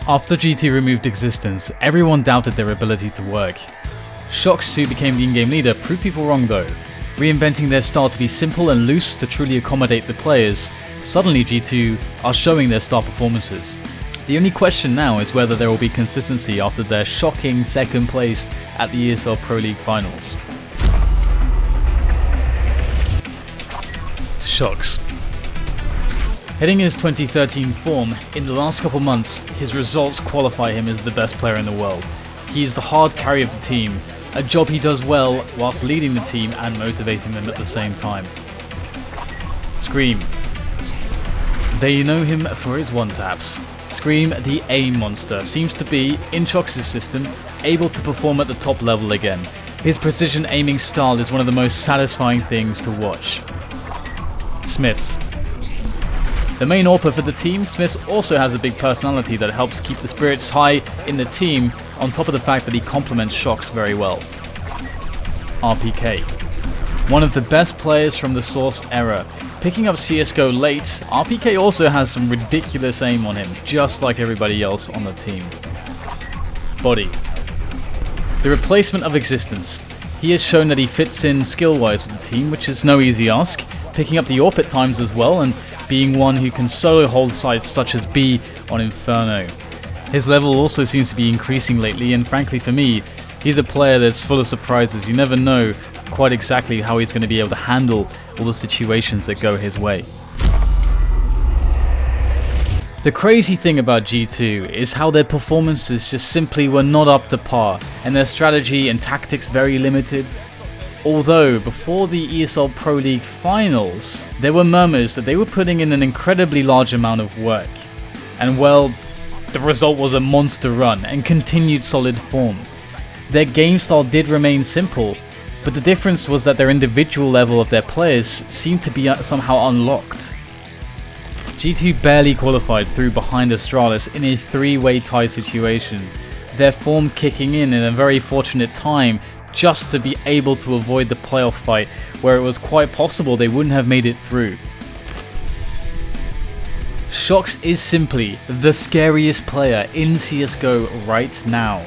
After G2 removed Existence, everyone doubted their ability to work. Shox, who became the in-game leader, proved people wrong though. Reinventing their style to be simple and loose to truly accommodate the players, suddenly G2 are showing their star performances. The only question now is whether there will be consistency after their shocking second place at the ESL Pro League Finals. Shox. Hitting his 2013 form, in the last couple months, his results qualify him as the best player in the world. He is the hard carry of the team, a job he does well whilst leading the team and motivating them at the same time. Scream. They know him for his one-taps. Scream, the aim monster, seems to be, in Shox's system, able to perform at the top level again. His precision aiming style is one of the most satisfying things to watch. Smiths. The main AWPer for the team, Smiths also has a big personality that helps keep the spirits high in the team, on top of the fact that he complements Shox very well. RPK. One of the best players from the Source era. Picking up CSGO late, RPK also has some ridiculous aim on him, just like everybody else on the team. Body. The replacement of Existence. He has shown that he fits in skill-wise with the team, which is no easy ask, picking up the AWP at times as well, and being one who can solo hold sites such as B on Inferno. His level also seems to be increasing lately, and frankly for me, he's a player that's full of surprises. You never know quite exactly how he's going to be able to handle all the situations that go his way. The crazy thing about G2 is how their performances just simply were not up to par, and their strategy and tactics very limited. Although, before the ESL Pro League Finals, there were murmurs that they were putting in an incredibly large amount of work. And well, the result was a monster run and continued solid form. Their game style did remain simple, but the difference was that their individual level of their players seemed to be somehow unlocked. G2 barely qualified through behind Astralis in a three-way tie situation, their form kicking in a very fortunate time just to be able to avoid the playoff fight where it was quite possible they wouldn't have made it through. Shox is simply the scariest player in CSGO right now.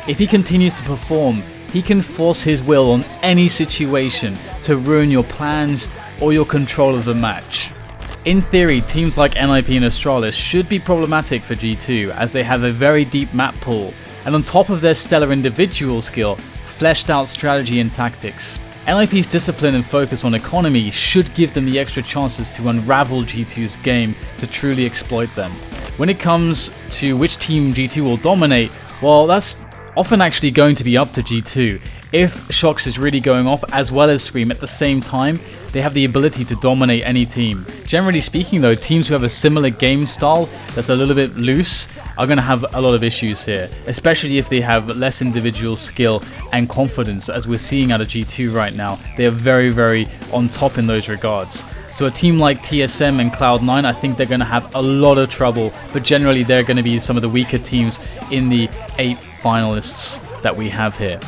If he continues to perform, he can force his will on any situation to ruin your plans or your control of the match. In theory, teams like NiP and Astralis should be problematic for G2 as they have a very deep map pool, and on top of their stellar individual skill, fleshed out strategy and tactics. NiP's discipline and focus on economy should give them the extra chances to unravel G2's game to truly exploit them. When it comes to which team G2 will dominate, well, that's often actually going to be up to G2. If Shox is really going off as well as Scream at the same time, they have the ability to dominate any team. Generally speaking though, teams who have a similar game style that's a little bit loose are going to have a lot of issues here, especially if they have less individual skill and confidence as we're seeing out of G2 right now. They are very, very on top in those regards. So a team like TSM and Cloud9, I think they're going to have a lot of trouble, but generally they're going to be some of the weaker teams in the 8 finalists that we have here.